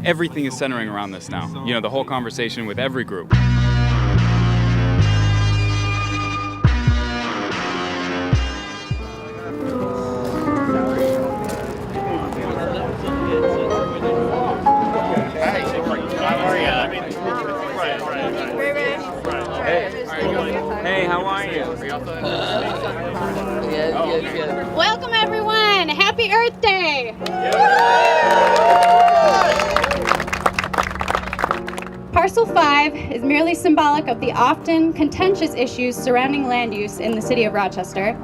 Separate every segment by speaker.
Speaker 1: everything is centering around this now. You know, the whole conversation with every group. Hey, how are you?
Speaker 2: Good. Welcome, everyone. Happy Earth Day. Parcel 5 is merely symbolic of the often contentious issues surrounding land use in the city of Rochester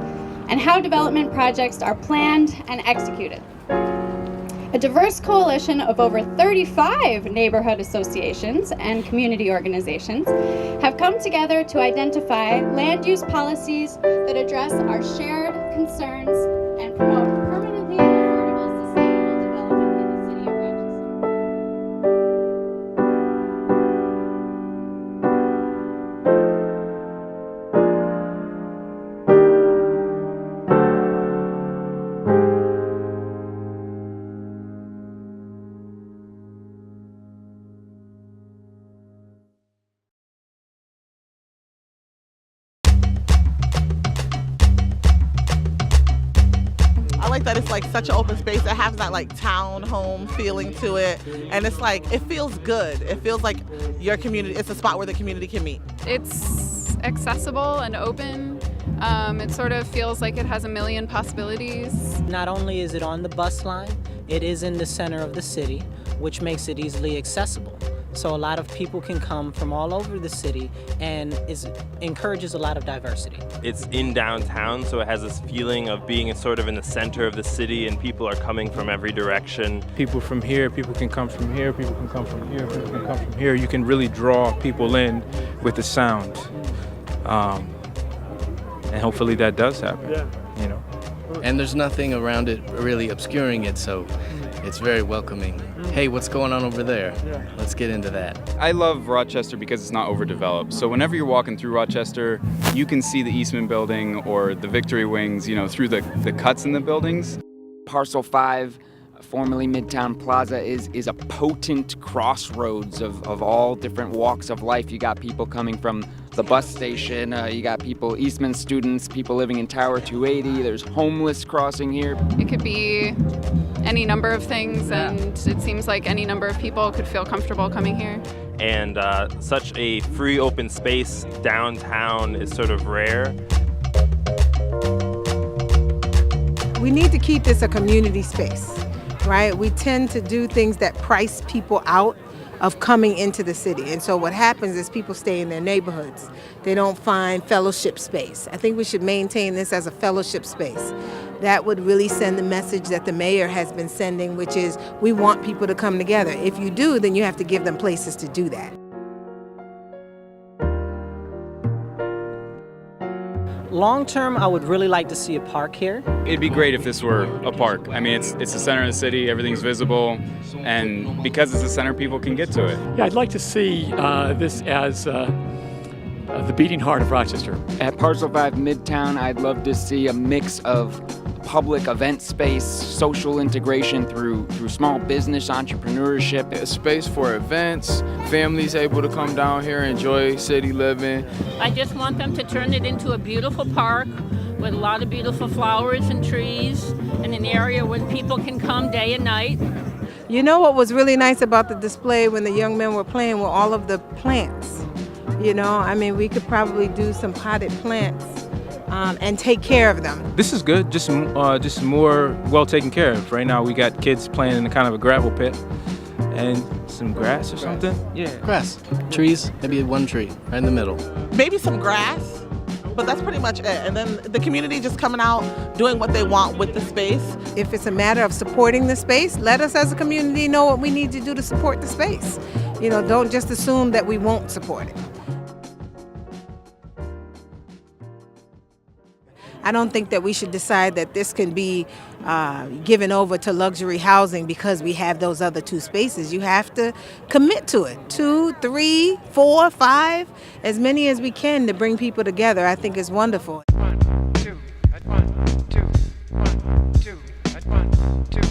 Speaker 2: and how development projects are planned and executed. A diverse coalition of over 35 neighborhood associations and community organizations have come together to identify land use policies that address our shared concerns and promote permanently affordable, sustainable development in the city of Rochester.
Speaker 3: I like that it's like such an open space. It has that like town home feeling to it. And it's like, it feels good. It feels like your community, it's a spot where the community can meet.
Speaker 4: It's accessible and open. It sort of feels like it has a million possibilities.
Speaker 5: Not only is it on the bus line, it is in the center of the city, which makes it easily accessible. So a lot of people can come from all over the city and encourages a lot of diversity.
Speaker 6: It's in downtown, so it has this feeling of being sort of in the center of the city, and people are coming from every direction.
Speaker 7: People from here, people can come from here, people can come from here, people can come from here. You can really draw people in with the sound. And hopefully that does happen, you know.
Speaker 8: And there's nothing around it really obscuring it, so it's very welcoming. Hey, what's going on over there? Let's get into that.
Speaker 1: I love Rochester because it's not overdeveloped. So whenever you're walking through Rochester, you can see the Eastman Building or the Victory Wings, you know, through the cuts in the buildings.
Speaker 9: Parcel 5, formerly Midtown Plaza, is a potent crossroads of all different walks of life. You got people coming from the bus station, you got people, Eastman students, people living in Tower 280, there's homeless crossing here.
Speaker 4: It could be any number of things, and it seems like any number of people could feel comfortable coming here.
Speaker 6: And such a free open space downtown is sort of rare.
Speaker 10: We need to keep this a community space, right? We tend to do things that price people out of coming into the city. And so what happens is people stay in their neighborhoods. They don't find fellowship space. I think we should maintain this as a fellowship space. That would really send the message that the mayor has been sending, which is we want people to come together. If you do, then you have to give them places to do that.
Speaker 5: Long term, I would really like to see a park here.
Speaker 1: It'd be great if this were a park. I mean, it's the center of the city, everything's visible, and because it's the center, people can get to it.
Speaker 11: Yeah, I'd like to see this as the beating heart of Rochester.
Speaker 9: At Parcel 5 Midtown, I'd love to see a mix of public event space, social integration through small business entrepreneurship.
Speaker 12: A space for events, families able to come down here, enjoy city living.
Speaker 13: I just want them to turn it into a beautiful park with a lot of beautiful flowers and trees, and an area where people can come day and night.
Speaker 10: You know what was really nice about the display when the young men were playing were all of the plants. You know, I mean, we could probably do some potted plants and take care of them.
Speaker 7: This is good, just more well taken care of. Right now we got kids playing in kind of a gravel pit and some grass or something. Yeah.
Speaker 8: Grass, trees, maybe one tree right in the middle.
Speaker 3: Maybe some grass, but that's pretty much it. And then the community just coming out, doing what they want with the space.
Speaker 10: If it's a matter of supporting the space, let us as a community know what we need to do to support the space. You know, don't just assume that we won't support it. I don't think that we should decide that this can be given over to luxury housing because we have those other two spaces. You have to commit to it. 2, 3, 4, 5, as many as we can to bring people together, I think is wonderful.
Speaker 14: 1, 2, 1, 2, 1, 2, 1, 2,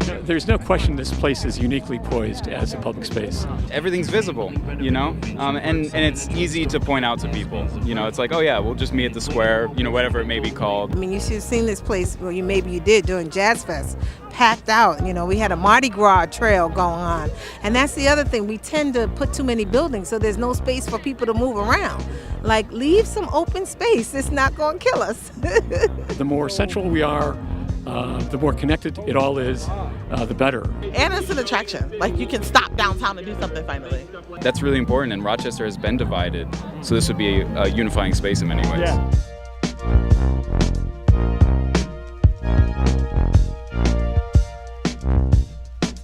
Speaker 14: 1.
Speaker 11: there's no question this place is uniquely poised as a public space.
Speaker 1: Everything's visible, you know, and it's easy to point out to people. You know, it's like, oh yeah, we'll just meet at the square, you know, whatever it may be called.
Speaker 10: I mean, you should have seen this place, well, maybe you did during Jazz Fest, packed out. You know, we had a Mardi Gras trail going on. And that's the other thing, we tend to put too many buildings, so there's no space for people to move around. Like, leave some open space, it's not going to kill us.
Speaker 11: The more central we are, the more connected it all is, the better.
Speaker 3: And it's an attraction. Like, you can stop downtown and do something finally.
Speaker 1: That's really important, and Rochester has been divided, so this would be a unifying space in many ways.
Speaker 14: Yeah.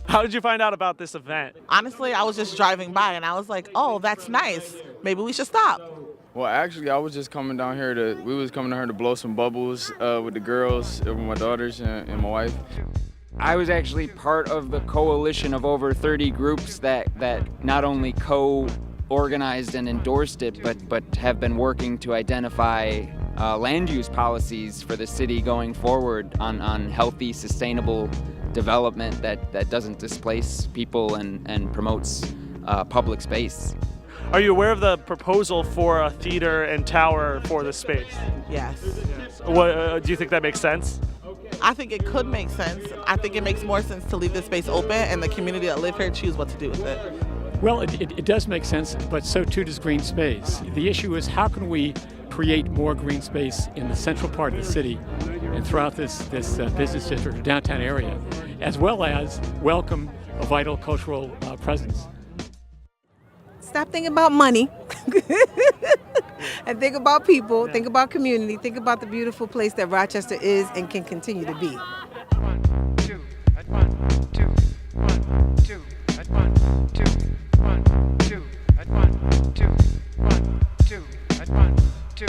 Speaker 14: How did you find out about this event?
Speaker 3: Honestly, I was just driving by and I was like, oh, that's nice. Maybe we should stop.
Speaker 12: Well, actually, I was just coming down here to blow some bubbles with the girls, with my daughters and my wife.
Speaker 9: I was actually part of the coalition of over 30 groups that not only co-organized and endorsed it, but have been working to identify land use policies for the city going forward on healthy, sustainable development that doesn't displace people and promotes public space.
Speaker 14: Are you aware of the proposal for a theater and tower for the space?
Speaker 3: Yes.
Speaker 14: What, do you think that makes sense?
Speaker 3: I think it could make sense. I think it makes more sense to leave this space open and the community that live here choose what to do with it.
Speaker 11: Well, it does make sense, but so too does green space. The issue is, how can we create more green space in the central part of the city and throughout this business district or downtown area, as well as welcome a vital cultural presence.
Speaker 10: Stop thinking about money and think about people, think about community, think about the beautiful place that Rochester is and can continue to be.
Speaker 15: 1, 2, 1, 2, 1, 2, 1, 2, 1, 2, 1, 2, 1, 2, 1, 2.